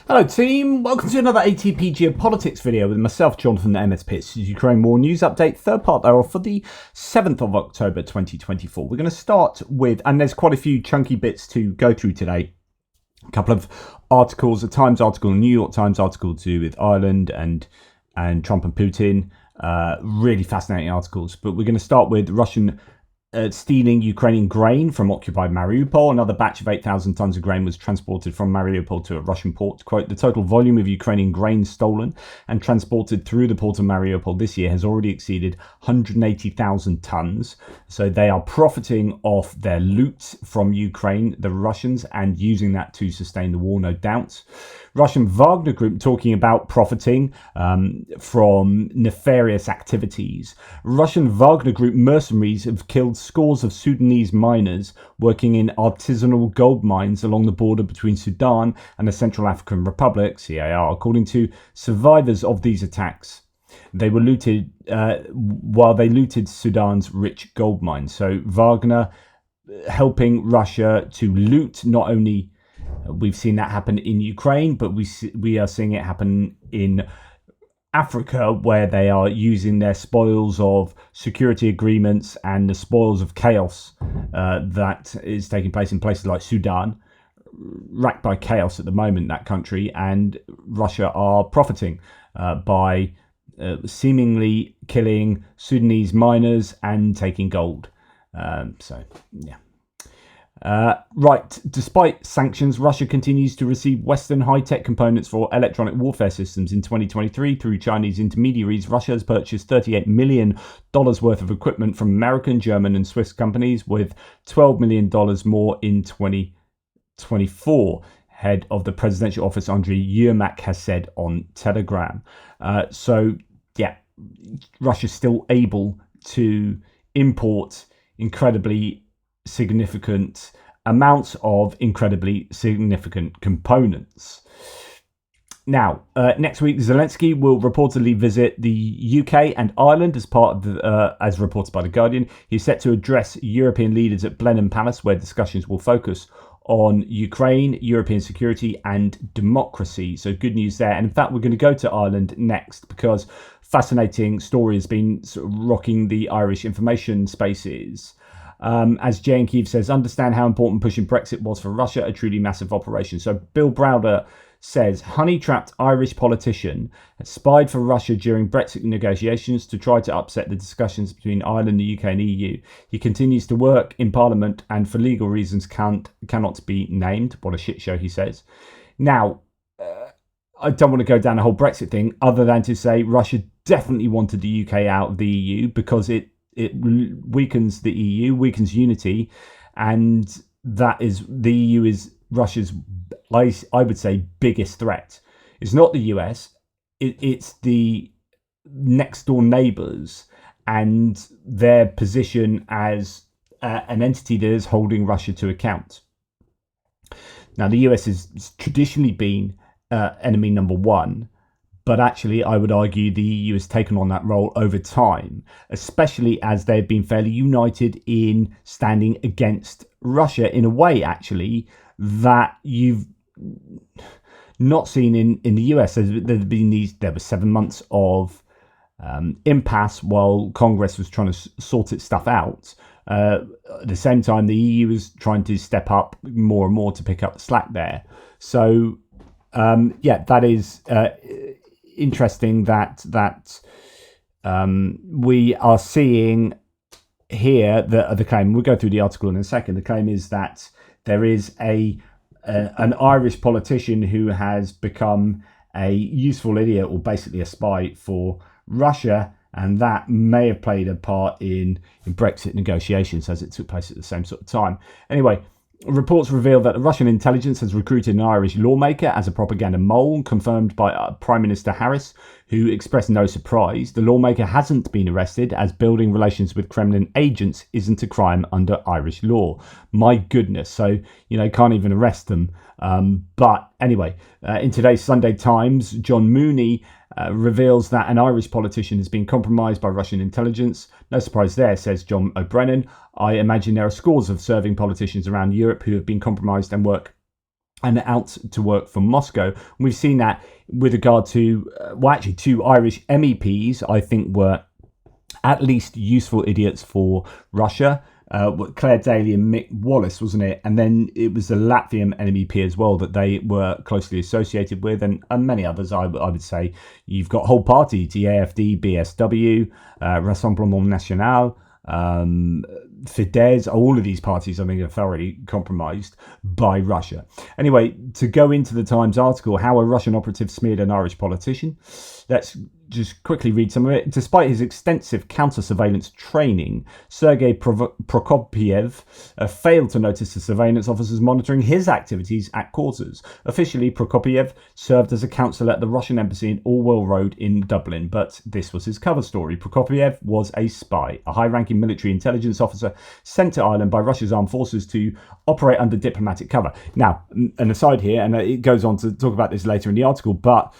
Hello team, welcome to another ATP Geopolitics video with myself, Jonathan, the MS Pitts. Ukraine War News Update, third part thereof for the 7th of October 2024. We're going to start with, and there's quite a few chunky bits to go through today, a couple of articles, a Times article, a New York Times article to do with Ireland and Trump and Putin, really fascinating articles, but we're going to start with Russian stealing Ukrainian grain from occupied Mariupol. Another batch of 8,000 tons of grain was transported from Mariupol to a Russian port. Quote, the total volume of Ukrainian grain stolen and transported through the port of Mariupol this year has already exceeded 180,000 tons. So they are profiting off their loot from Ukraine, the Russians, and using that to sustain the war, no doubt. Russian Wagner Group talking about profiting from nefarious activities. Russian Wagner Group mercenaries have killed scores of Sudanese miners working in artisanal gold mines along the border between Sudan and the Central African Republic, CAR, according to survivors of these attacks. They were looted while they looted Sudan's rich gold mines. So Wagner helping Russia to loot not only. We've seen that happen in Ukraine, but we are seeing it happen in Africa, where they are using their spoils of security agreements and the spoils of chaos that is taking place in places like Sudan, racked by chaos at the moment, that country, and Russia are profiting by seemingly killing Sudanese miners and taking gold. Right, despite sanctions, Russia continues to receive Western high-tech components for electronic warfare systems. In 2023, through Chinese intermediaries, Russia has purchased $38 million worth of equipment from American, German and Swiss companies, with $12 million more in 2024. Head of the presidential office, Andriy Yermak, has said on Telegram. Russia's still able to import incredibly significant amounts of incredibly significant components. Now, next week, Zelensky will reportedly visit the UK and Ireland as part of the, as reported by The Guardian. He's set to address European leaders at Blenheim Palace, where discussions will focus on Ukraine, European security and democracy. So good news there. And in fact, we're going to go to Ireland next, because fascinating story has been sort of rocking the Irish information spaces. As Jay and Kiev says, understand how important pushing Brexit was for Russia, a truly massive operation. So Bill Browder says, honey-trapped Irish politician spied for Russia during Brexit negotiations to try to upset the discussions between Ireland, the UK and EU. He continues to work in Parliament and for legal reasons cannot be named. What a shit show, he says. Now, I don't want to go down the whole Brexit thing other than to say Russia definitely wanted the UK out of the EU because it weakens the EU, weakens unity, and that is the EU is Russia's, I would say, biggest threat. It's not the US, it's the next door neighbours and their position as an entity that is holding Russia to account. Now, the US has traditionally been enemy number one, but actually, I would argue the EU has taken on that role over time, especially as they've been fairly united in standing against Russia in a way, actually, that you've not seen in the US. There were 7 months of impasse while Congress was trying to sort its stuff out. At the same time, the EU is trying to step up more and more to pick up the slack there. So, that is interesting that we are seeing here the claim. We'll go through the article in a second. The claim is that there is an Irish politician who has become a useful idiot, or basically a spy for Russia, and that may have played a part in Brexit negotiations, as it took place at the same sort of time. Anyway, reports reveal that the Russian intelligence has recruited an Irish lawmaker as a propaganda mole, confirmed by Prime Minister Harris, who expressed no surprise. The lawmaker hasn't been arrested, as building relations with Kremlin agents isn't a crime under Irish law. My goodness, so, can't even arrest them. But anyway, in today's Sunday Times, John Mooney reveals that an Irish politician has been compromised by Russian intelligence. No surprise there, says John O'Brennan. I imagine there are scores of serving politicians around Europe who have been compromised and work and out to work for Moscow. And we've seen that with regard to, two Irish MEPs, I think were at least useful idiots for Russia. Claire Daly and Mick Wallace, wasn't it? And then it was the Latvian MEP as well that they were closely associated with, and many others, I would say. You've got whole parties, the AFD, BSW, Rassemblement National, Fidesz. All of these parties, I think, are thoroughly compromised by Russia. Anyway, to go into the Times article, how a Russian operative smeared an Irish politician. Let's just quickly read some of it. Despite his extensive counter-surveillance training, Sergei Prokopiev failed to notice the surveillance officers monitoring his activities at quarters. Officially, Prokopiev served as a counsellor at the Russian embassy in Orwell Road in Dublin, but this was his cover story. Prokopiev was a spy, a high-ranking military intelligence officer sent to Ireland by Russia's armed forces to operate under diplomatic cover. Now, an aside here, and it goes on to talk about this later in the article, but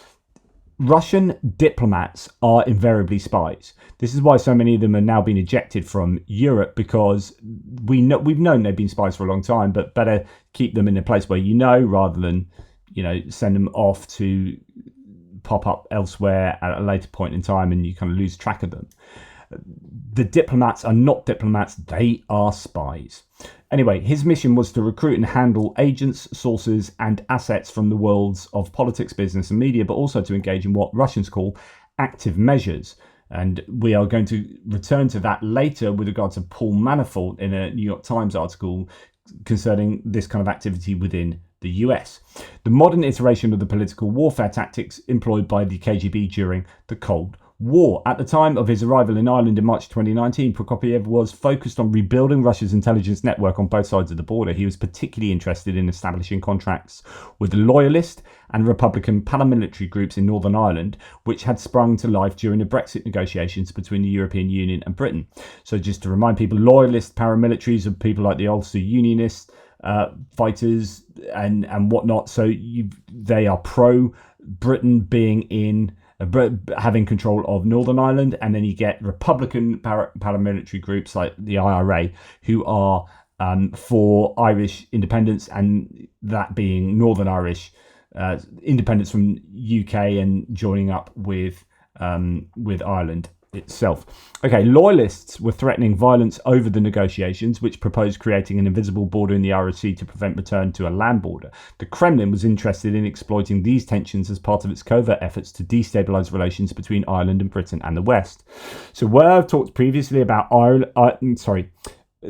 Russian diplomats are invariably spies. This is why so many of them are now being ejected from Europe, because we've known they've been spies for a long time, but better keep them in a place where rather than send them off to pop up elsewhere at a later point in time and you kind of lose track of them. The diplomats are not diplomats, they are spies. Anyway, his mission was to recruit and handle agents, sources, and assets from the worlds of politics, business, and media, but also to engage in what Russians call active measures. And we are going to return to that later with regard to Paul Manafort in a New York Times article concerning this kind of activity within the US. The modern iteration of the political warfare tactics employed by the KGB during the Cold War. At the time of his arrival in Ireland in March 2019, Prokopiev was focused on rebuilding Russia's intelligence network on both sides of the border. He was particularly interested in establishing contracts with loyalist and Republican paramilitary groups in Northern Ireland, which had sprung to life during the Brexit negotiations between the European Union and Britain. So just to remind people, loyalist paramilitaries are people like the Ulster Unionists, fighters and whatnot. So they are pro-Britain being in having control of Northern Ireland, and then you get Republican paramilitary groups like the IRA who are for Irish independence, and that being Northern Irish independence from UK and joining up with Ireland itself. Okay, loyalists were threatening violence over the negotiations, which proposed creating an invisible border in the Irish Sea to prevent return to a land border. The Kremlin was interested in exploiting these tensions as part of its covert efforts to destabilise relations between Ireland and Britain and the West. So where I've talked previously about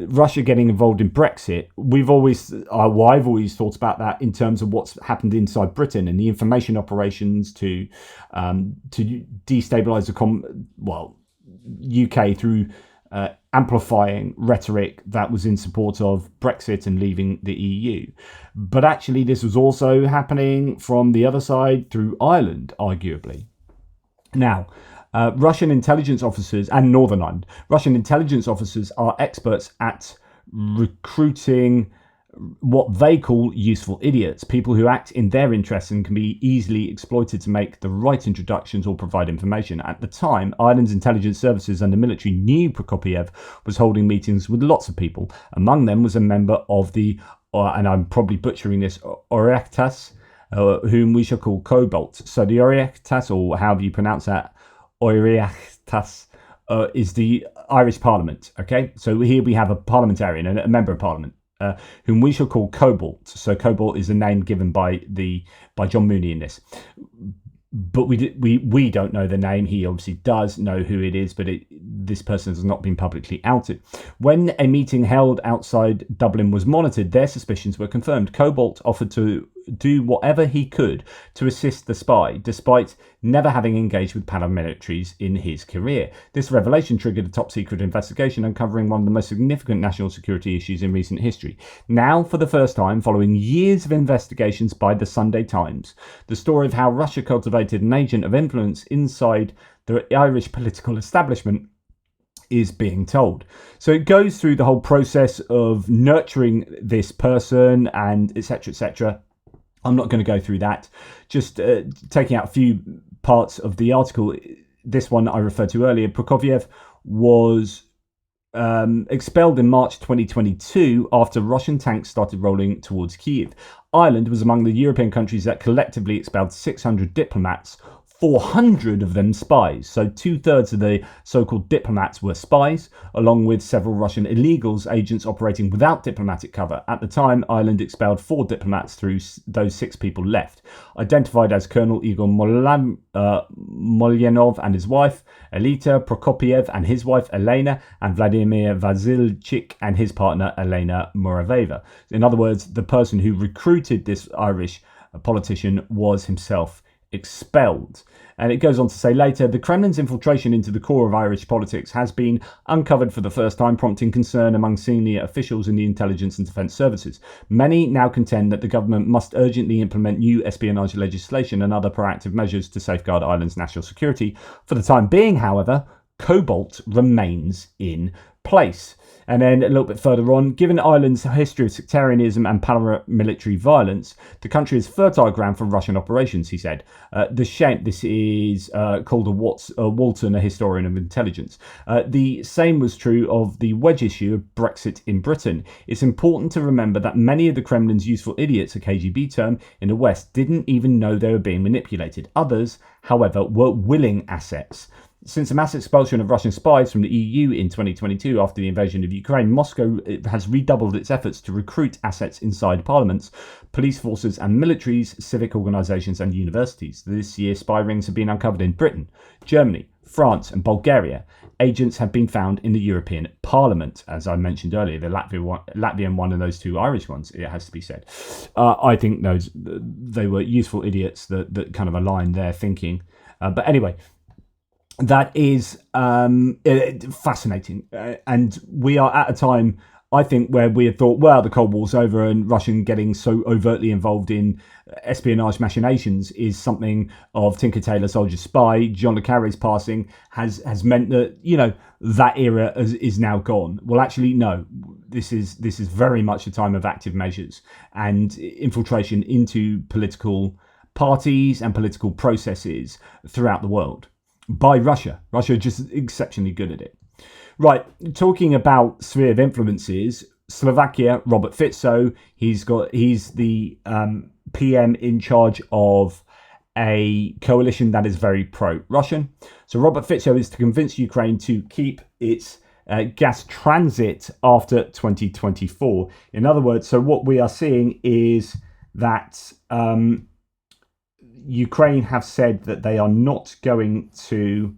Russia getting involved in Brexit, I've always thought about that in terms of what's happened inside Britain and the information operations to destabilise the UK through amplifying rhetoric that was in support of Brexit and leaving the EU. But actually, this was also happening from the other side through Ireland, arguably. Now, Russian intelligence officers and Northern Ireland. Russian intelligence officers are experts at recruiting what they call useful idiots, people who act in their interests and can be easily exploited to make the right introductions or provide information. At the time, Ireland's intelligence services and the military knew Prokopiev was holding meetings with lots of people. Among them was a member of the, and I'm probably butchering this, Oireachtas, whom we shall call Cobalt. So the Oireachtas, or however you pronounce that, Oireachtas, is the Irish Parliament. Okay, so here we have a parliamentarian, a member of Parliament, whom we shall call Cobalt. So Cobalt is the name given by John Mooney in this. But we don't know the name. He obviously does know who it is, but this person has not been publicly outed. When a meeting held outside Dublin was monitored, their suspicions were confirmed. Cobalt offered to do whatever he could to assist the spy, despite never having engaged with paramilitaries in his career. This revelation triggered a top-secret investigation uncovering one of the most significant national security issues in recent history. Now, for the first time, following years of investigations by the Sunday Times, the story of how Russia cultivated an agent of influence inside the Irish political establishment is being told. So it goes through the whole process of nurturing this person and etc., etc. I'm not going to go through that. Just taking out a few parts of the article. This one I referred to earlier. Prokopiev was expelled in March 2022 after Russian tanks started rolling towards Kyiv. Ireland was among the European countries that collectively expelled 600 diplomats, 400 of them spies. So 2/3 of the so-called diplomats were spies, along with several Russian illegals, agents operating without diplomatic cover. At the time, Ireland expelled 4 diplomats through those 6 people left, identified as Colonel Igor Molyanov and his wife, Elita Prokopiev and his wife, Elena, and Vladimir Vasilchik and his partner, Elena Moraveva. In other words, the person who recruited this Irish politician was himself expelled. And it goes on to say later, the Kremlin's infiltration into the core of Irish politics has been uncovered for the first time, prompting concern among senior officials in the intelligence and defence services. Many now contend that the government must urgently implement new espionage legislation and other proactive measures to safeguard Ireland's national security. For the time being, however, Cobalt remains in place. And then a little bit further on, given Ireland's history of sectarianism and paramilitary violence, the country is fertile ground for Russian operations, he said. This is called Walton, a historian of intelligence. The same was true of the wedge issue of Brexit in Britain. It's important to remember that many of the Kremlin's useful idiots, a KGB term, in the West didn't even know they were being manipulated. Others, however, were willing assets. Since the mass expulsion of Russian spies from the EU in 2022 after the invasion of Ukraine, Moscow has redoubled its efforts to recruit assets inside parliaments, police forces and militaries, civic organisations and universities. This year, spy rings have been uncovered in Britain, Germany, France and Bulgaria. Agents have been found in the European Parliament, as I mentioned earlier, the Latvian one and those 2 Irish ones, it has to be said. I think they were useful idiots that kind of aligned their thinking. But anyway, that is fascinating. And we are at a time, I think, where we had thought, well, the Cold War's over and Russian getting so overtly involved in espionage machinations is something of Tinker Tailor Soldier Spy. John le Carré's passing has meant that, that era is now gone. Well, actually, no. This is very much a time of active measures and infiltration into political parties and political processes throughout the world. By Russia. Russia are just exceptionally good at it. Right, talking about sphere of influences, Slovakia, Robert Fico, he's the PM in charge of a coalition that is very pro-Russian. So Robert Fico is to convince Ukraine to keep its gas transit after 2024. In other words, so what we are seeing is that Ukraine have said that they are not going to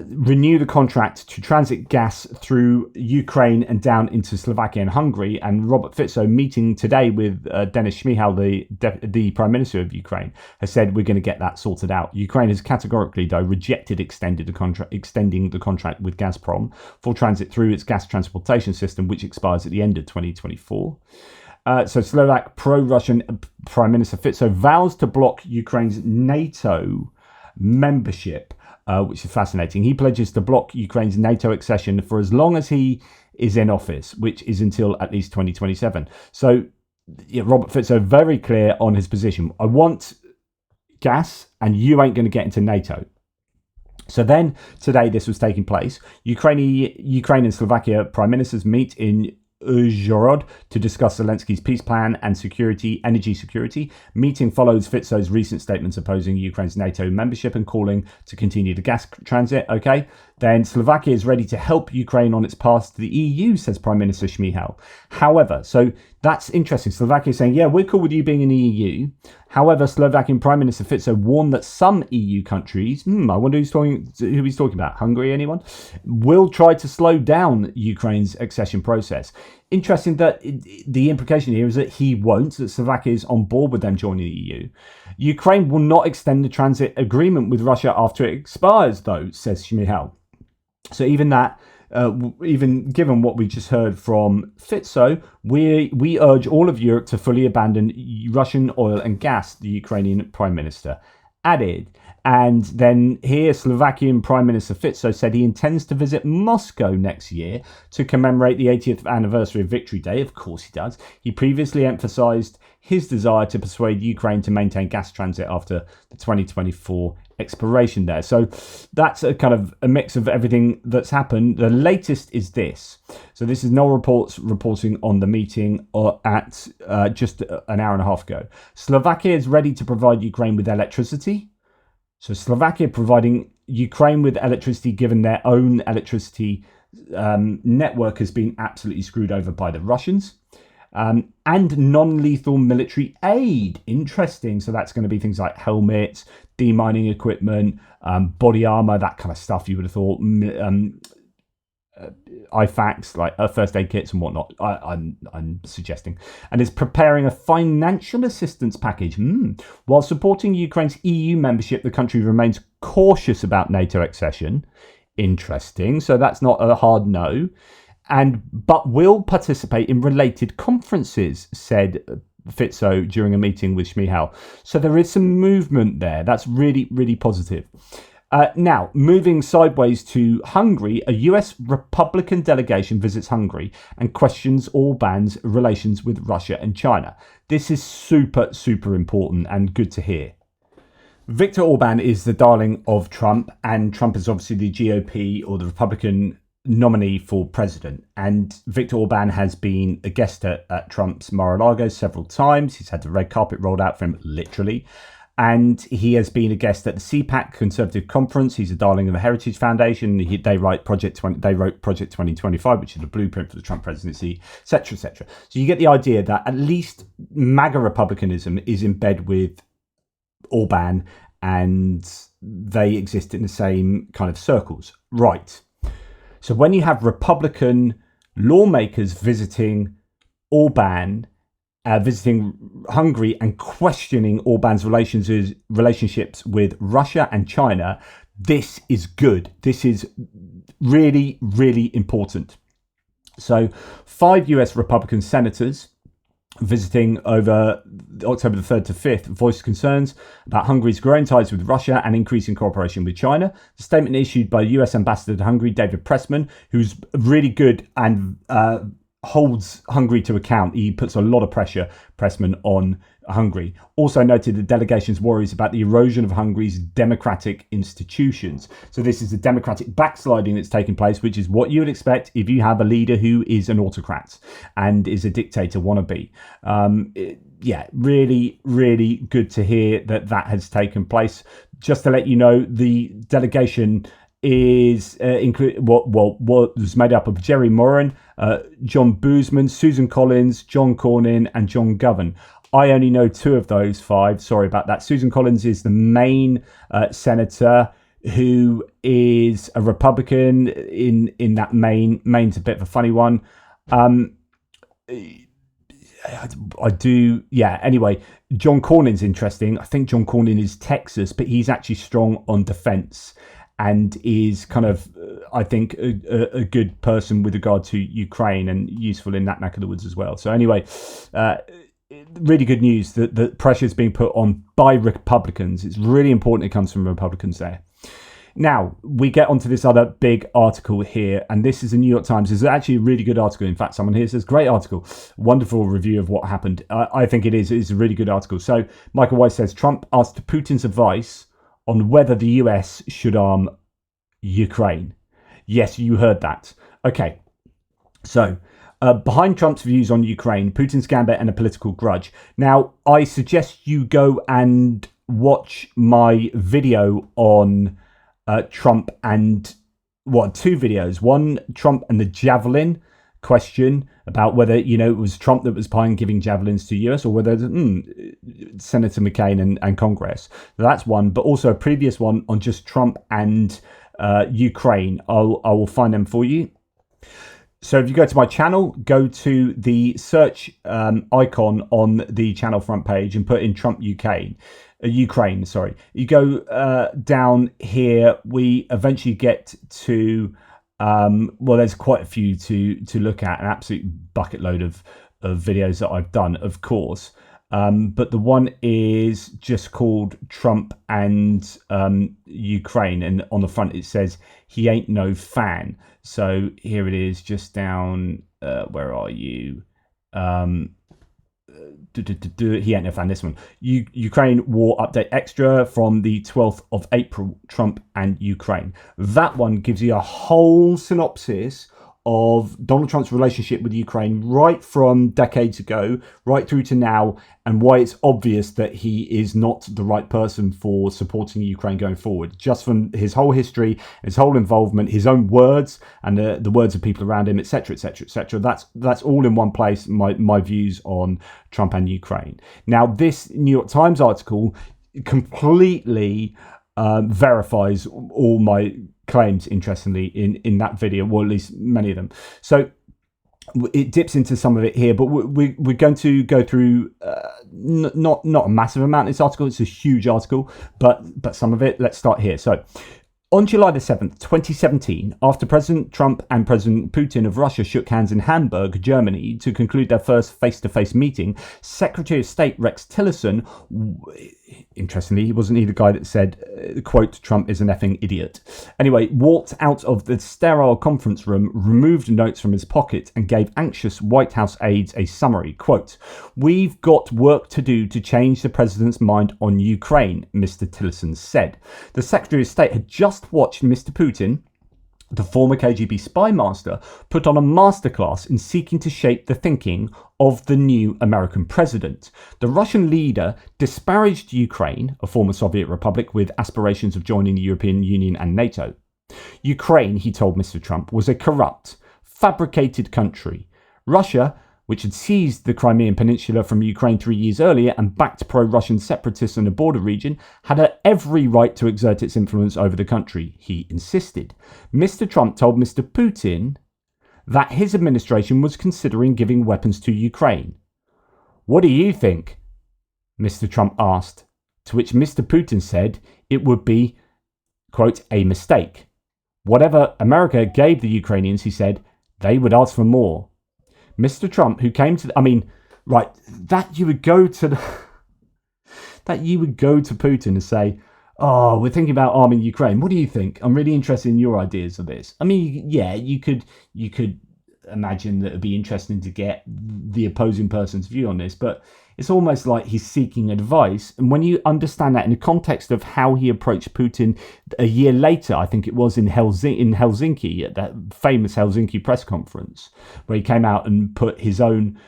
renew the contract to transit gas through Ukraine and down into Slovakia and Hungary. And Robert Fico, meeting today with Denis Shmyhal, the Prime Minister of Ukraine, has said we're going to get that sorted out. Ukraine has categorically, though, rejected extending the contract with Gazprom for transit through its gas transportation system, which expires at the end of 2024. So Slovak pro-Russian Prime Minister Fico vows to block Ukraine's NATO membership, which is fascinating. He pledges to block Ukraine's NATO accession for as long as he is in office, which is until at least 2027. So Robert Fico very clear on his position. I want gas and you ain't going to get into NATO. So then today this was taking place. Ukraine and Slovakia prime ministers meet in Uzhhorod to discuss Zelensky's peace plan and energy security. Meeting follows Fico's recent statements opposing Ukraine's NATO membership and calling to continue the gas transit. Okay, then Slovakia is ready to help Ukraine on its path to the EU, says Prime Minister Shmyhal. However, so that's interesting. Slovakia is saying, yeah, we're cool with you being in the EU. However, Slovakian Prime Minister Fico warned that some EU countries, I wonder who he's talking about, Hungary, anyone, will try to slow down Ukraine's accession process. Interesting that the implication here is that he won't, that Slovakia is on board with them joining the EU. Ukraine will not extend the transit agreement with Russia after it expires, though, says Shmyhal. So even that, even given what we just heard from Fico, we urge all of Europe to fully abandon Russian oil and gas, the Ukrainian Prime Minister added. And then here, Slovakian Prime Minister Fico said he intends to visit Moscow next year to commemorate the 80th anniversary of Victory Day. Of course he does. He previously emphasised his desire to persuade Ukraine to maintain gas transit after the 2024 expiration there. So that's a kind of a mix of everything that's happened. The latest is this. So this is Noel Reports reporting on the meeting at just an hour and a half ago. Slovakia is ready to provide Ukraine with electricity. So Slovakia providing Ukraine with electricity, given their own electricity network has been absolutely screwed over by the Russians. And non-lethal military aid. Interesting. So that's going to be things like helmets, demining equipment, body armor, that kind of stuff you would have thought. IFACs, like first aid kits and whatnot, I'm suggesting. And is preparing a financial assistance package. While supporting Ukraine's EU membership, the country remains cautious about NATO accession. Interesting. So that's not a hard no. But will participate in related conferences, said Fico during a meeting with Schmihal. So there is some movement there. That's really, really positive. Now, moving sideways to Hungary, a US Republican delegation visits Hungary and questions Orban's relations with Russia and China. This is super, super important and good to hear. Viktor Orban is the darling of Trump, and Trump is obviously the GOP or the Republican nominee for president. And Viktor Orban has been a guest at Trump's Mar-a-Lago several times. He's had the red carpet rolled out for him, literally. And he has been a guest at the CPAC Conservative Conference. He's a darling of the Heritage Foundation. They wrote Project 2025, which is the blueprint for the Trump presidency, etc., etc. So you get the idea that at least MAGA republicanism is in bed with Orban, and they exist in the same kind of circles. Right. So when you have Republican lawmakers visiting Orban, visiting Hungary and questioning Orban's relationships with Russia and China, this is good. This is really, really important. So 5 US Republican senators visiting over October the 3rd to 5th voiced concerns about Hungary's growing ties with Russia and increasing cooperation with China. The statement issued by US Ambassador to Hungary, David Pressman, who's really good and holds Hungary to account. He puts a lot of pressure, Pressman, on Hungary. Also noted the delegation's worries about the erosion of Hungary's democratic institutions. So this is the democratic backsliding that's taking place, which is what you would expect if you have a leader who is an autocrat and is a dictator wannabe. Really, really good to hear that has taken place. Just to let you know, the delegation is was made up of Jerry Moran, John Boozman, Susan Collins, John Cornyn, and John Govan. I only know 2 of those 5. Sorry about that. Susan Collins is the main senator who is a Republican in that Maine. Maine's a bit of a funny one. Anyway, John Cornyn's interesting. I think John Cornyn is Texas, but he's actually strong on defense and is kind of, I think, a good person with regard to Ukraine and useful in that neck of the woods as well. So anyway, really good news that the pressure is being put on by Republicans. It's really important it comes from Republicans there. Now, we get onto this other big article here, and this is the New York Times. It's actually a really good article. In fact, someone here says, great article, wonderful review of what happened. I think it is. It's a really good article. So Michael Weiss says, Trump asked Putin's advice on whether the US should arm Ukraine. Yes, you heard that. Okay, so behind Trump's views on Ukraine, Putin's gambit and a political grudge. Now, I suggest you go and watch my video on Trump and 2 videos. One, Trump and the javelin question about whether, it was Trump that was behind giving javelins to US or whether Senator McCain and Congress. So that's one, but also a previous one on just Trump and Ukraine. I will find them for you. So if you go to my channel, go to the search icon on the channel front page and put in Trump Ukraine. You go down here, we eventually get to, there's quite a few to look at, an absolute bucket load of videos that I've done, of course. But the one is just called Trump and Ukraine, and on the front it says he ain't no fan. So here it is, just down. Where are you? He ain't no fan. This one, Ukraine war update extra from the 12th of April. Trump and Ukraine. That one gives you a whole synopsis of Donald Trump's relationship with Ukraine right from decades ago, right through to now, and why it's obvious that he is not the right person for supporting Ukraine going forward. Just from his whole history, his whole involvement, his own words, and the words of people around him, etc., etc., etc. That's all in one place. My views on Trump and Ukraine. Now, this New York Times article completely verifies all my claims, interestingly, in that video, or at least many of them. So it dips into some of it here, but we're going to go through not a massive amount of this article. It's a huge article, but some of it. Let's start here. So on July the 7th, 2017, after President Trump and President Putin of Russia shook hands in Hamburg, Germany, to conclude their first face-to-face meeting, Secretary of State Rex Tillerson, interestingly, he wasn't the guy that said, quote, Trump is an effing idiot, anyway, walked out of the sterile conference room, removed notes from his pocket, and gave anxious White House aides a summary, quote, "We've got work to do to change the president's mind on Ukraine," Mr. Tillerson said. The Secretary of State had just watched Mr. Putin, the former KGB spy master, put on a masterclass in seeking to shape the thinking of the new American president. The Russian leader disparaged Ukraine, a former Soviet republic with aspirations of joining the European Union and NATO. Ukraine, he told Mr. Trump, was a corrupt, fabricated country. Russia, which had seized the Crimean Peninsula from Ukraine 3 years earlier and backed pro-Russian separatists in the border region, had every right to exert its influence over the country, he insisted. Mr. Trump told Mr. Putin that his administration was considering giving weapons to Ukraine. "What do you think?" Mr. Trump asked, to which Mr. Putin said it would be, quote, "a mistake. Whatever America gave the Ukrainians," he said, "they would ask for more." Mr. Trump, who came to, that you would go to Putin and say, "Oh, we're thinking about arming Ukraine. What do you think? I'm really interested in your ideas of this." I mean, yeah, you could imagine that it'd be interesting to get the opposing person's view on this, but it's almost like he's seeking advice. And when you understand that in the context of how he approached Putin a year later, I think it was in Helsinki, at that famous Helsinki press conference, where he came out and put his own,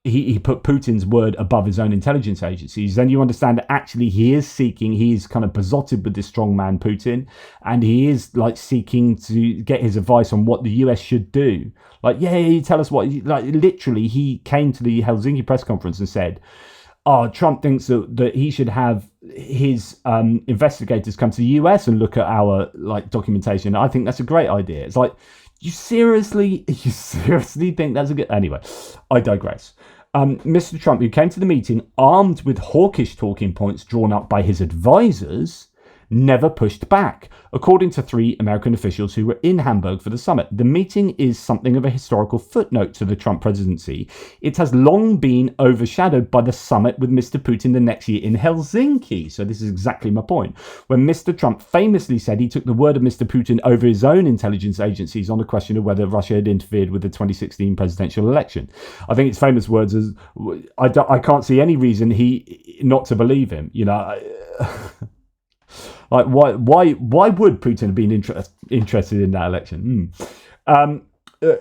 he put Putin's word above his own intelligence agencies, then you understand that actually he is kind of besotted with this strongman Putin, and he is like seeking to get his advice on what the US should do. Like, yeah, tell us what, like literally he came to the Helsinki press conference and said, "Oh, Trump thinks that he should have his investigators come to the US and look at our like documentation. I think that's a great idea." It's like, you seriously think that's a good, anyway, I digress. Mr. Trump, who came to the meeting armed with hawkish talking points drawn up by his advisors, never pushed back, according to 3 American officials who were in Hamburg for the summit. The meeting is something of a historical footnote to the Trump presidency. It has long been overshadowed by the summit with Mr. Putin the next year in Helsinki. So this is exactly my point. When Mr. Trump famously said he took the word of Mr. Putin over his own intelligence agencies on the question of whether Russia had interfered with the 2016 presidential election. I think his famous words is, I can't see any reason not to believe him. You know, like why would Putin have been interested in that election?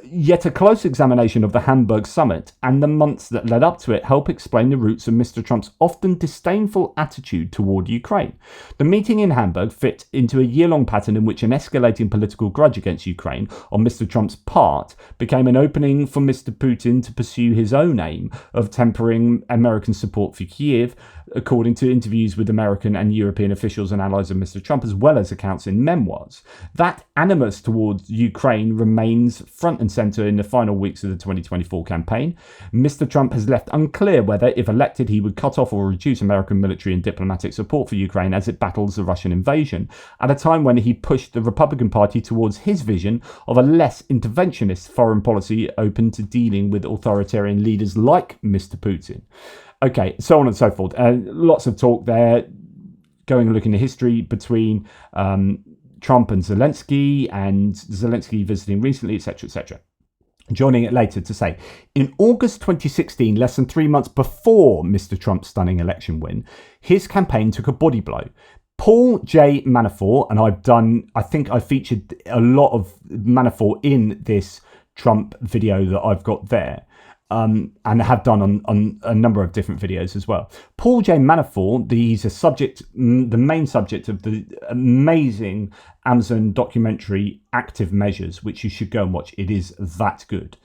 Yet a close examination of the Hamburg summit and the months that led up to it help explain the roots of Mr. Trump's often disdainful attitude toward Ukraine. The meeting in Hamburg fit into a year-long pattern in which an escalating political grudge against Ukraine on Mr. Trump's part became an opening for Mr. Putin to pursue his own aim of tempering American support for Kiev, according to interviews with American and European officials and allies of Mr. Trump, as well as accounts in memoirs. That animus towards Ukraine remains front and centre in the final weeks of the 2024 campaign. Mr. Trump has left unclear whether, if elected, he would cut off or reduce American military and diplomatic support for Ukraine as it battles the Russian invasion, at a time when he pushed the Republican Party towards his vision of a less interventionist foreign policy open to dealing with authoritarian leaders like Mr. Putin. Okay, so on and so forth. Lots of talk there, going and looking at history between Trump and Zelensky visiting recently, etc., etc. Joining it later to say, in August 2016, less than 3 months before Mr. Trump's stunning election win, his campaign took a body blow. Paul J. Manafort, and I think I featured a lot of Manafort in this Trump video that I've got there, and have done on a number of different videos as well. Paul J. Manafort, the main subject of the amazing Amazon documentary Active Measures, which you should go and watch. It is that good.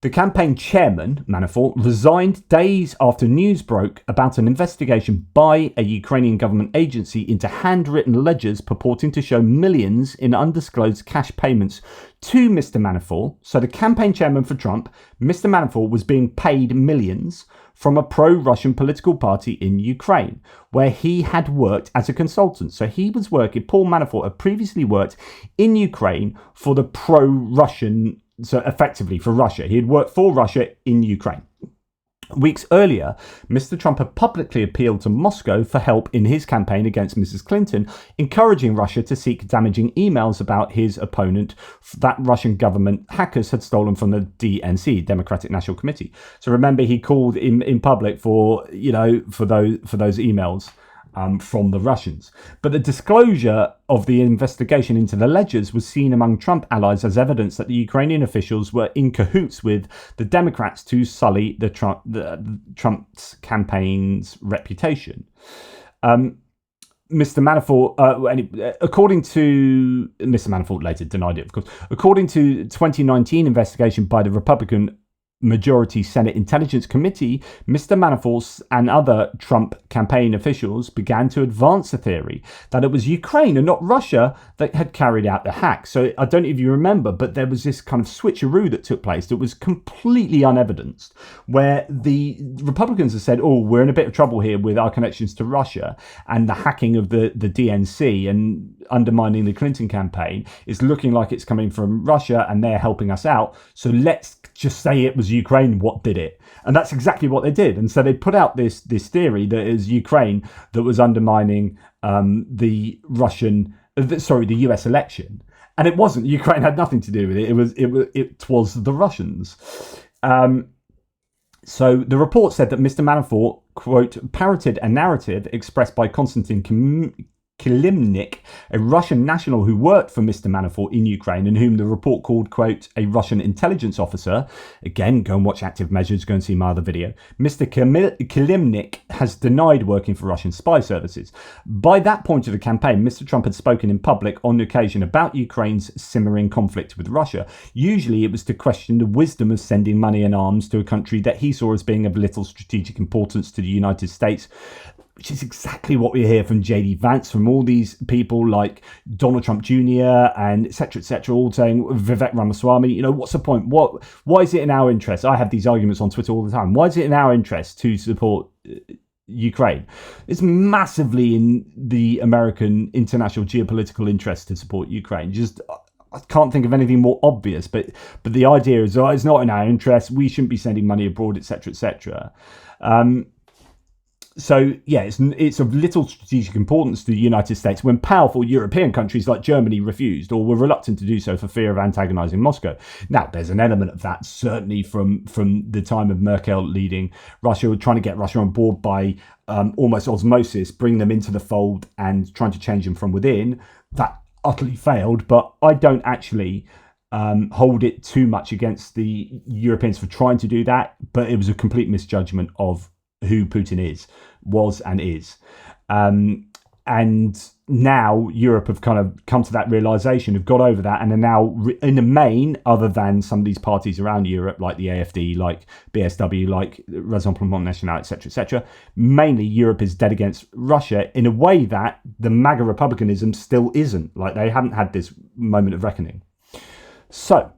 The campaign chairman, Manafort, resigned days after news broke about an investigation by a Ukrainian government agency into handwritten ledgers purporting to show millions in undisclosed cash payments to Mr. Manafort. So the campaign chairman for Trump, Mr. Manafort, was being paid millions from a pro-Russian political party in Ukraine, where he had worked as a consultant. So he was working, Paul Manafort had previously worked in Ukraine for the pro-Russian, so effectively for Russia. He had worked for Russia in Ukraine. Weeks earlier, Mr. Trump had publicly appealed to Moscow for help in his campaign against Mrs. Clinton, encouraging Russia to seek damaging emails about his opponent that Russian government hackers had stolen from the DNC, Democratic National Committee. So remember, he called in public for those emails from the Russians. But the disclosure of the investigation into the ledgers was seen among Trump allies as evidence that the Ukrainian officials were in cahoots with the Democrats to sully Trump's campaign's reputation. Mr. Manafort, according to Mr. Manafort, later denied it, of course. According to 2019 investigation by the Republican Majority Senate Intelligence Committee, Mr. Manafort and other Trump campaign officials began to advance the theory that it was Ukraine and not Russia that had carried out the hack. So I don't know if you remember, but there was this kind of switcheroo that took place that was completely unevidenced, where the Republicans have said, oh, we're in a bit of trouble here with our connections to Russia, and the hacking of the DNC and undermining the Clinton campaign is looking like it's coming from Russia and they're helping us out. So let's just say it was Ukraine what did it. And that's exactly what they did. And so they put out this theory that it was Ukraine that was undermining the US election. And it wasn't. Ukraine had nothing to do with it. It was the Russians. So the report said that Mr. Manafort, quote, parroted a narrative expressed by Konstantin Kilimnik, a Russian national who worked for Mr. Manafort in Ukraine and whom the report called, quote, a Russian intelligence officer. Again, go and watch Active Measures, go and see my other video. Mr. Kilimnik has denied working for Russian spy services. By that point of the campaign, Mr. Trump had spoken in public on occasion about Ukraine's simmering conflict with Russia. Usually it was to question the wisdom of sending money and arms to a country that he saw as being of little strategic importance to the United States, which is exactly what we hear from J.D. Vance, from all these people like Donald Trump Jr. and et cetera, all saying, Vivek Ramaswamy, what's the point? Why is it in our interest? I have these arguments on Twitter all the time. Why is it in our interest to support Ukraine? It's massively in the American international geopolitical interest to support Ukraine. I can't think of anything more obvious, but the idea is, it's not in our interest. We shouldn't be sending money abroad, et cetera. So, yeah, it's of little strategic importance to the United States when powerful European countries like Germany refused or were reluctant to do so for fear of antagonizing Moscow. Now, there's an element of that, certainly from the time of Merkel leading Russia, trying to get Russia on board by almost osmosis, bring them into the fold and trying to change them from within. That utterly failed, but I don't actually hold it too much against the Europeans for trying to do that, but it was a complete misjudgment of who Putin was and is. And now Europe have kind of come to that realization, have got over that, and are now in the main, other than some of these parties around Europe, like the AfD, like BSW, like Rassemblement National, etc., mainly Europe is dead against Russia in a way that the MAGA republicanism still isn't. Like, they haven't had this moment of reckoning. So,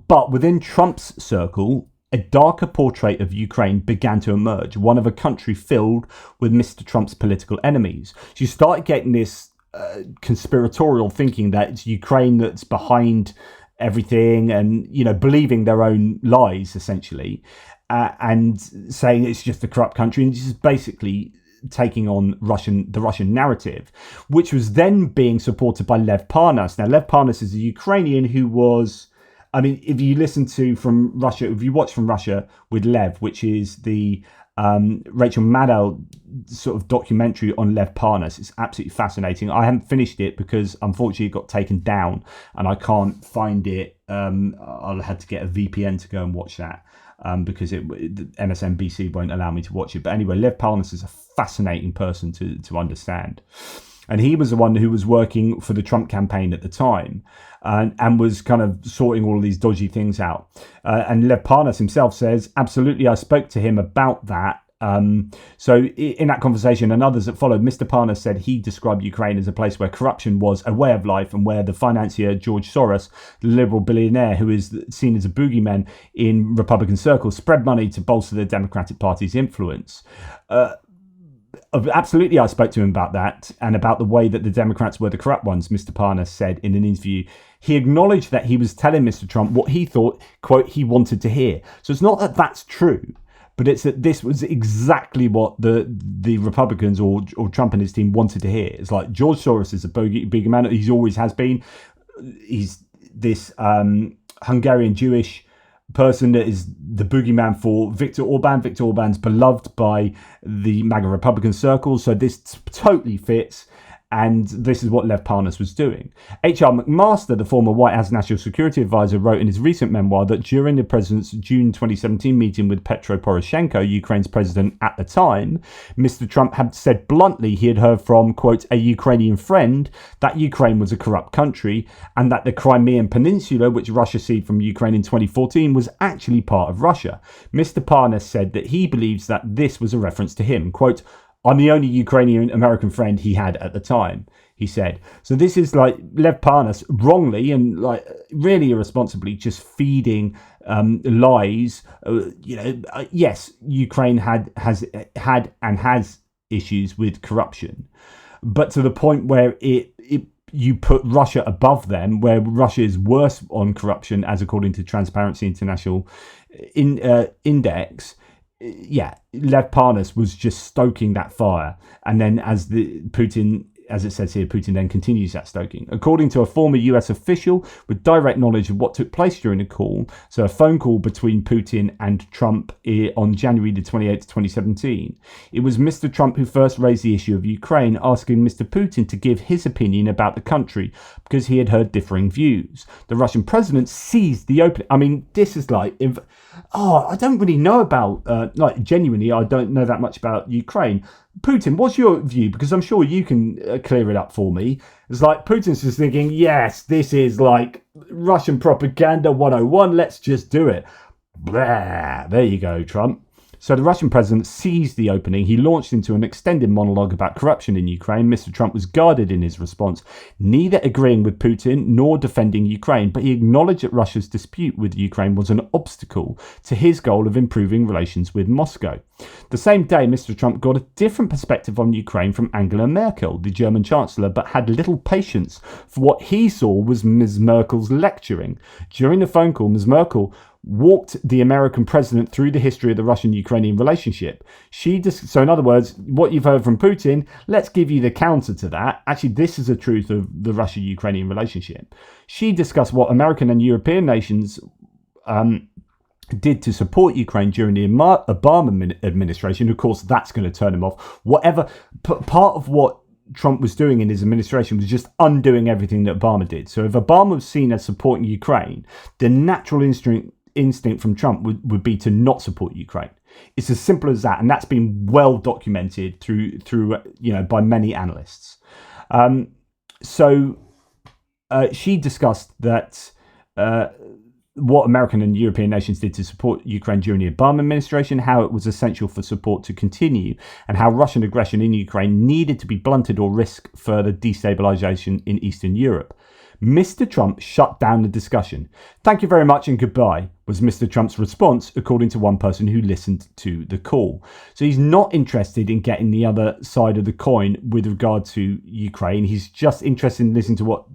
but within Trump's circle, a darker portrait of Ukraine began to emerge, one of a country filled with Mr. Trump's political enemies. So you started getting this conspiratorial thinking that it's Ukraine that's behind everything, and believing their own lies essentially, and saying it's just a corrupt country, and just basically taking on the Russian narrative, which was then being supported by Lev Parnas. Now, Lev Parnas is a Ukrainian who was, if you listen to From Russia, if you watch From Russia with Lev, which is the Rachel Maddow sort of documentary on Lev Parnas, it's absolutely fascinating. I haven't finished it because unfortunately it got taken down and I can't find it. I'll have to get a VPN to go and watch that. Because MSNBC won't allow me to watch it. But anyway, Lev Parnas is a fascinating person to understand. And he was the one who was working for the Trump campaign at the time and was kind of sorting all of these dodgy things out. And Lev Parnas himself says, absolutely, I spoke to him about that. So in that conversation and others that followed, Mr. Parnas said he described Ukraine as a place where corruption was a way of life and where the financier George Soros, the liberal billionaire who is seen as a boogeyman in Republican circles, spread money to bolster the Democratic Party's influence. Absolutely, I spoke to him about that and about the way that the Democrats were the corrupt ones, Mr. Parnas said in an interview. He acknowledged that he was telling Mr. Trump what he thought, quote, he wanted to hear. So it's not that that's true, but it's that this was exactly what the Republicans or Trump and his team wanted to hear. It's like George Soros is a big man. He always has been. He's this Hungarian Jewish person that is the boogeyman for Viktor Orban. Viktor Orban's beloved by the MAGA Republican circles. So this totally fits. And this is what Lev Parnas was doing. H.R. McMaster, the former White House National Security Advisor, wrote in his recent memoir that during the president's June 2017 meeting with Petro Poroshenko, Ukraine's president at the time, Mr. Trump had said bluntly he had heard from, quote, a Ukrainian friend that Ukraine was a corrupt country and that the Crimean Peninsula, which Russia ceded from Ukraine in 2014, was actually part of Russia. Mr. Parnas said that he believes that this was a reference to him, quote, I'm the only Ukrainian American friend he had at the time, he said. So this is like Lev Parnas wrongly and like really irresponsibly just feeding lies. Yes, Ukraine has issues with corruption, but to the point where you put Russia above them, where Russia is worse on corruption, as according to Transparency International index. Yeah, Lev Parnas was just stoking that fire. And then as it says here, Putin then continues that stoking. According to a former US official with direct knowledge of what took place during the call, so a phone call between Putin and Trump on January the 28th, 2017, it was Mr. Trump who first raised the issue of Ukraine, asking Mr. Putin to give his opinion about the country because he had heard differing views. The Russian president seized the opening. I mean, this is like... I don't really know about, genuinely, I don't know that much about Ukraine. Putin, what's your view? Because I'm sure you can clear it up for me. It's like Putin's just thinking, yes, this is like Russian propaganda 101. Let's just do it. Blah. There you go, Trump. So the Russian president seized the opening. He launched into an extended monologue about corruption in Ukraine. Mr. Trump was guarded in his response, neither agreeing with Putin nor defending Ukraine, but he acknowledged that Russia's dispute with Ukraine was an obstacle to his goal of improving relations with Moscow. The same day, Mr. Trump got a different perspective on Ukraine from Angela Merkel, the German chancellor, but had little patience for what he saw was Ms. Merkel's lecturing. During the phone call, Ms. Merkel walked the American president through the history of the Russian-Ukrainian relationship. So in other words, what you've heard from Putin, let's give you the counter to that. Actually, this is the truth of the Russia-Ukrainian relationship. She discussed what American and European nations did to support Ukraine during the Obama administration. Of course, that's going to turn him off. Whatever part of what Trump was doing in his administration was just undoing everything that Obama did. So if Obama was seen as supporting Ukraine, the natural instinct from Trump would be to not support Ukraine. It's as simple as that, and that's been well documented through by many analysts. She discussed that what American and European nations did to support Ukraine during the Obama administration, how it was essential for support to continue, and how Russian aggression in Ukraine needed to be blunted or risk further destabilization in Eastern Europe. Mr. Trump shut down the discussion. Thank you very much and goodbye, was Mr. Trump's response, according to one person who listened to the call. So he's not interested in getting the other side of the coin with regard to Ukraine. He's just interested in listening to what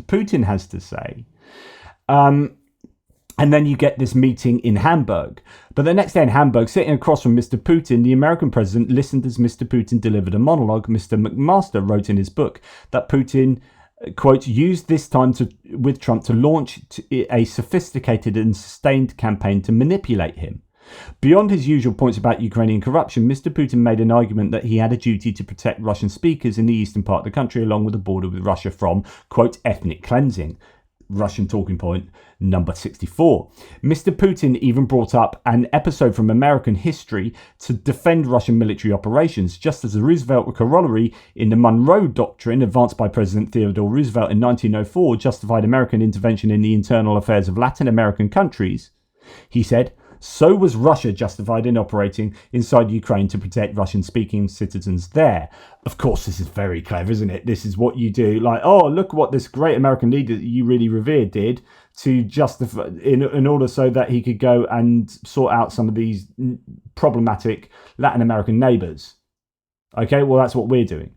Putin has to say. And then you get this meeting in Hamburg. But the next day in Hamburg, sitting across from Mr. Putin, the American president listened as Mr. Putin delivered a monologue. Mr. McMaster wrote in his book that Putin, quote, used this time with Trump to launch a sophisticated and sustained campaign to manipulate him. Beyond his usual points about Ukrainian corruption, Mr. Putin made an argument that he had a duty to protect Russian speakers in the eastern part of the country along with the border with Russia from, quote, ethnic cleansing. Russian talking point number 64. Mr. Putin even brought up an episode from American history to defend Russian military operations, just as a Roosevelt corollary in the Monroe Doctrine, advanced by President Theodore Roosevelt in 1904, justified American intervention in the internal affairs of Latin American countries. He said, so was Russia justified in operating inside Ukraine to protect Russian-speaking citizens there. Of course, this is very clever, isn't it? This is what you do. Like, oh, look what this great American leader that you really revere did to justify in order so that he could go and sort out some of these problematic Latin American neighbours. Okay, well, that's what we're doing.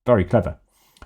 Very clever.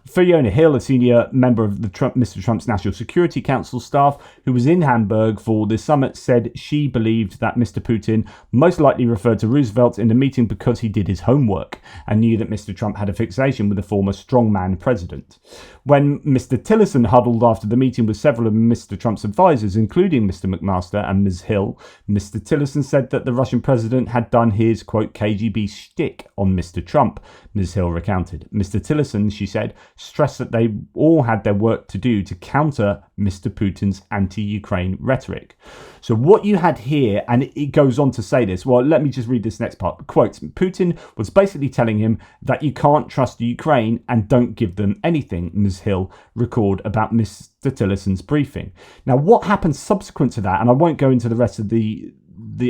Fiona Hill, a senior member of Mr. Trump's National Security Council staff, who was in Hamburg for this summit, said she believed that Mr. Putin most likely referred to Roosevelt in the meeting because he did his homework and knew that Mr. Trump had a fixation with the former strongman president. When Mr. Tillerson huddled after the meeting with several of Mr. Trump's advisors, including Mr. McMaster and Ms. Hill, Mr. Tillerson said that the Russian president had done his, quote, KGB shtick on Mr. Trump, Ms. Hill recounted. Mr. Tillerson, she said, stressed that they all had their work to do to counter Mr. Putin's anti-Ukraine rhetoric. So what you had here, and it goes on to say this, well, let me just read this next part. Quote, Putin was basically telling him that you can't trust Ukraine and don't give them anything, Ms. Hill recalled about Mr. Tillerson's briefing. Now, what happened subsequent to that, and I won't go into the rest of the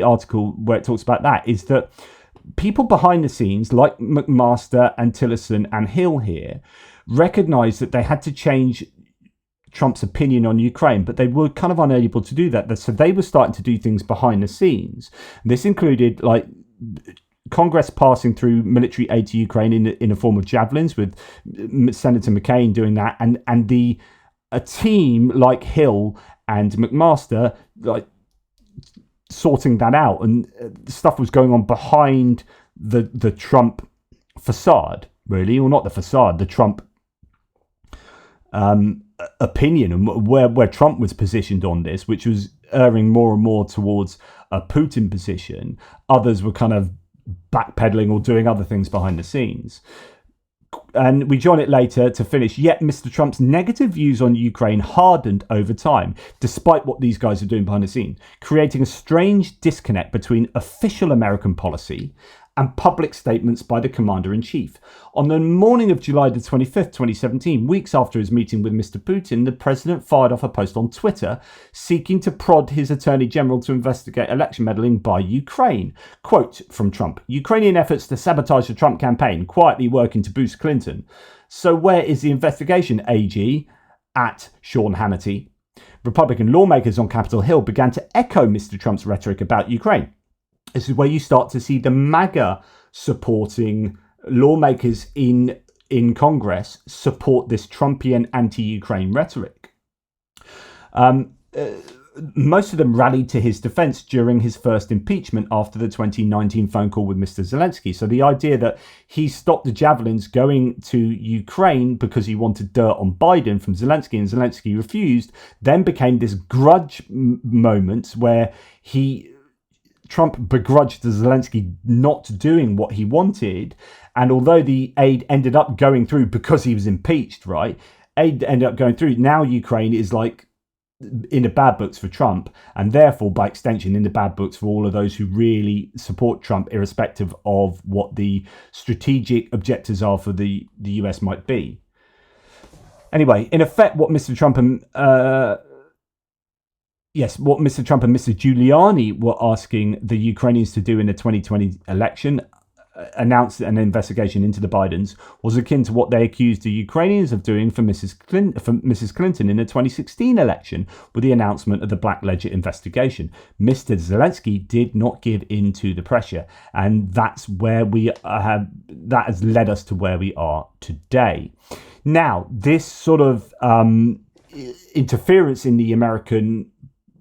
article where it talks about that, is that people behind the scenes, like McMaster and Tillerson and Hill here, recognized that they had to change Trump's opinion on Ukraine, but they were kind of unable to do that. So they were starting to do things behind the scenes. This included like Congress passing through military aid to Ukraine in a form of javelins, with Senator McCain doing that, and a team like Hill and McMaster like sorting that out, and stuff was going on behind the Trump facade, really, or not the facade, the Trump opinion, and where Trump was positioned on this, which was erring more and more towards a Putin position. Others were kind of backpedaling or doing other things behind the scenes. And we join it later to finish. Yet Mr. Trump's negative views on Ukraine hardened over time, despite what these guys are doing behind the scenes, creating a strange disconnect between official American policy and public statements by the commander-in-chief. On the morning of July the 25th, 2017, weeks after his meeting with Mr. Putin, the president fired off a post on Twitter seeking to prod his attorney general to investigate election meddling by Ukraine. Quote from Trump, Ukrainian efforts to sabotage the Trump campaign, quietly working to boost Clinton. So where is the investigation, AG? At Sean Hannity. Republican lawmakers on Capitol Hill began to echo Mr. Trump's rhetoric about Ukraine. This is where you start to see the MAGA supporting lawmakers in Congress support this Trumpian anti-Ukraine rhetoric. Most of them rallied to his defense during his first impeachment after the 2019 phone call with Mr. Zelensky. So the idea that he stopped the javelins going to Ukraine because he wanted dirt on Biden from Zelensky, and Zelensky refused, then became this grudge moment where Trump begrudged Zelensky not doing what he wanted. And although the aid ended up going through because he was impeached, right? Aid ended up going through. Now Ukraine is like in the bad books for Trump, and therefore, by extension, in the bad books for all of those who really support Trump, irrespective of what the strategic objectives are for the US might be. Anyway, in effect, what Mr. Trump and Mr. Giuliani were asking the Ukrainians to do in the 2020 election, announced an investigation into the Bidens, was akin to what they accused the Ukrainians of doing for Mrs. Clinton in the 2016 election with the announcement of the Black Ledger investigation. Mr. Zelensky did not give in to the pressure, and that's where that has led us to where we are today. Now, this sort of interference in the American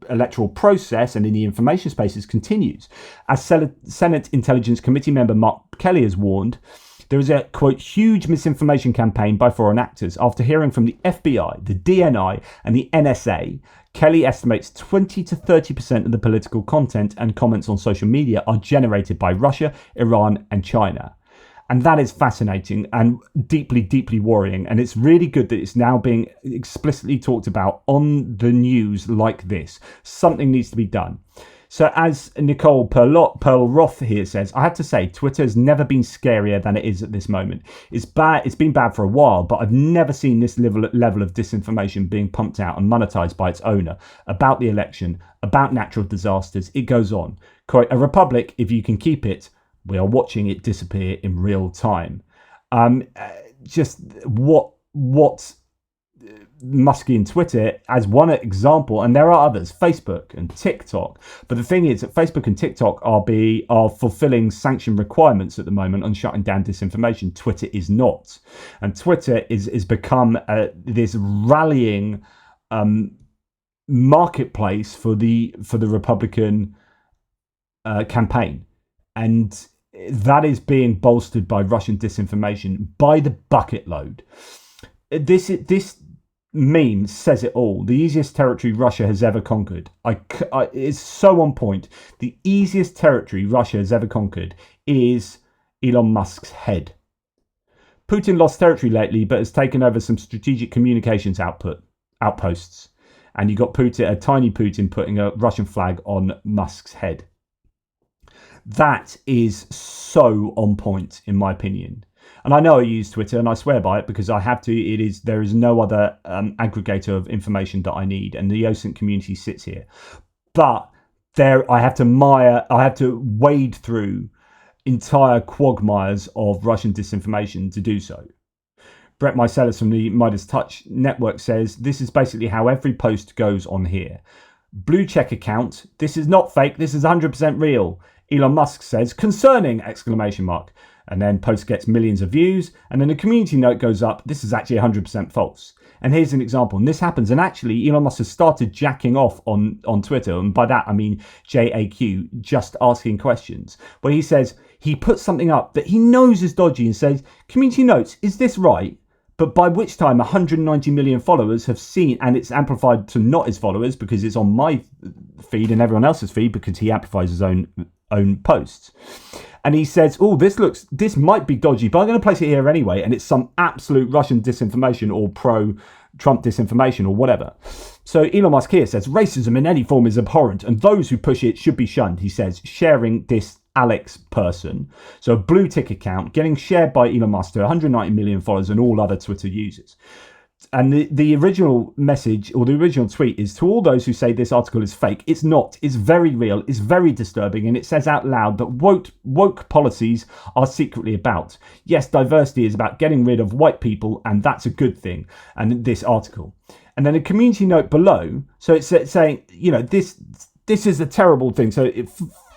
electoral process and in the information spaces continues. As Senate Intelligence Committee member Mark Kelly has warned, there is a, quote, huge misinformation campaign by foreign actors. After hearing from the FBI, the DNI, and the NSA, Kelly estimates 20 to 30% of the political content and comments on social media are generated by Russia, Iran, and China. And that is fascinating and deeply, deeply worrying. And it's really good that it's now being explicitly talked about on the news like this. Something needs to be done. So as Nicole Pearl-Roth here says, I have to say, Twitter has never been scarier than it is at this moment. It's bad. It's been bad for a while, but I've never seen this level of disinformation being pumped out and monetized by its owner about the election, about natural disasters. It goes on. Quote, a republic, if you can keep it, we are watching it disappear in real time. Just what Muskie and Twitter as one example, and there are others, Facebook and TikTok. But the thing is that Facebook and TikTok are fulfilling sanction requirements at the moment on shutting down disinformation. Twitter is not, and Twitter is become this rallying marketplace for the Republican campaign, and that is being bolstered by Russian disinformation by the bucket load. This meme says it all. The easiest territory Russia has ever conquered. It's so on point. The easiest territory Russia has ever conquered is Elon Musk's head. Putin lost territory lately, but has taken over some strategic communications outposts. And you got Putin, a tiny Putin, putting a Russian flag on Musk's head. That is so on point, in my opinion. And I know I use Twitter, and I swear by it because I have to. There is no other aggregator of information that I need, and the OSINT community sits here. But I have to wade through entire quagmires of Russian disinformation to do so. Brett Mycelis from the Midas Touch Network says, this is basically how every post goes on here. Blue check account, this is not fake, this is 100% real. Elon Musk says, concerning, ! And then post gets millions of views, and then a community note goes up, this is actually 100% false. And here's an example, and this happens, and actually Elon Musk has started jacking off on Twitter, and by that I mean JAQ, just asking questions, where he says, he puts something up that he knows is dodgy and says, community notes, is this right? But by which time 190 million followers have seen, and it's amplified to not his followers because it's on my feed and everyone else's feed because he amplifies his own posts. And he says, oh, this might be dodgy, but I'm going to place it here anyway. And it's some absolute Russian disinformation or pro-Trump disinformation or whatever. So Elon Musk here says, racism in any form is abhorrent and those who push it should be shunned, he says, sharing this Alex person. So a blue tick account getting shared by Elon Musk to 190 million followers and all other Twitter users. And the original message or the original tweet is, to all those who say this article is fake, it's not. It's very real. It's very disturbing. And it says out loud that woke policies are secretly about. Yes, diversity is about getting rid of white people, and that's a good thing. And this article. And then a community note below. So it's saying, this is a terrible thing. So it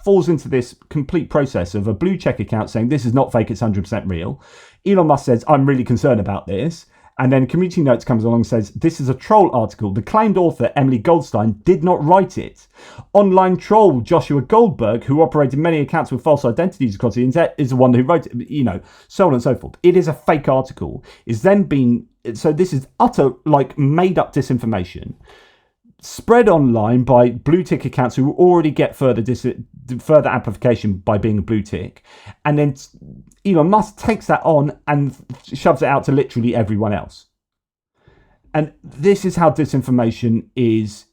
falls into this complete process of a blue check account saying this is not fake, it's 100% real. Elon Musk says, I'm really concerned about this. And then Community Notes comes along and says, this is a troll article. The claimed author, Emily Goldstein, did not write it. Online troll Joshua Goldberg, who operated many accounts with false identities across the internet, is the one who wrote it, so on and so forth. It is a fake article. So this is utter, made up disinformation spread online by blue tick accounts who already get further amplification by being a blue tick, and then Elon Musk takes that on and shoves it out to literally everyone else. And this is how disinformation is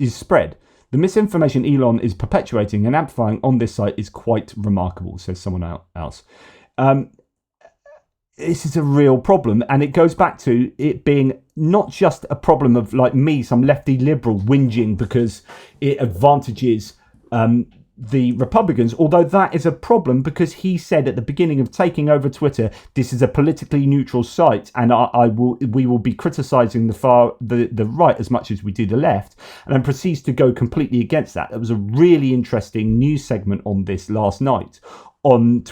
spread. The misinformation Elon is perpetuating and amplifying on this site is quite remarkable, says someone else. This is a real problem, and it goes back to it being not just a problem of me, some lefty liberal, whinging because it advantages the Republicans, although that is a problem because he said at the beginning of taking over Twitter, this is a politically neutral site, and we will be criticising the right as much as we do the left, and then proceeds to go completely against that. There was a really interesting news segment on this last night on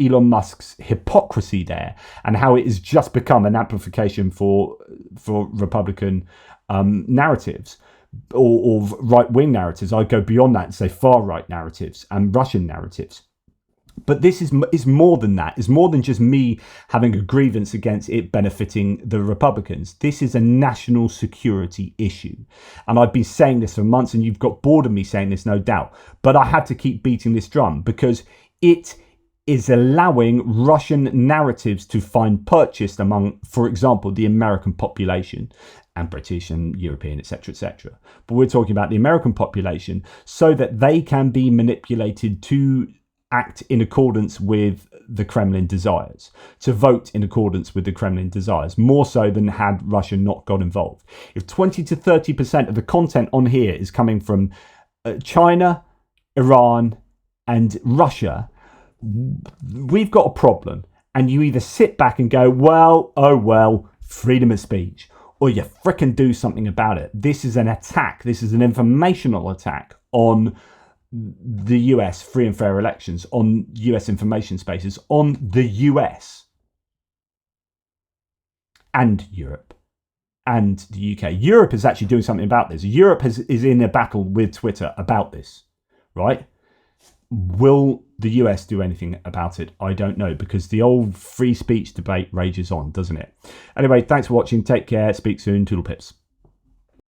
Elon Musk's hypocrisy there, and how it has just become an amplification for Republican narratives or right-wing narratives. I go beyond that and say far-right narratives and Russian narratives. But this is more than that. It's more than just me having a grievance against it benefiting the Republicans. This is a national security issue. And I've been saying this for months, and you've got bored of me saying this, no doubt. But I had to keep beating this drum because it is allowing Russian narratives to find purchase among, for example, the American population and British and European, etc., etc. But we're talking about the American population so that they can be manipulated to act in accordance with the Kremlin desires, to vote in accordance with the Kremlin desires, more so than had Russia not got involved. If 20 to 30% of the content on here is coming from China, Iran, and Russia, we've got a problem. And you either sit back and go, well, oh well, freedom of speech, or you frickin' do something about it. This is an attack. This is an informational attack on the US free and fair elections, on US information spaces, on the US and Europe and the UK. Europe is actually doing something about this. Europe is in a battle with Twitter about this, right? Will the US do anything about it? I don't know, because the old free speech debate rages on, doesn't it? Anyway, thanks for watching. Take care. Speak soon. Toodle pips.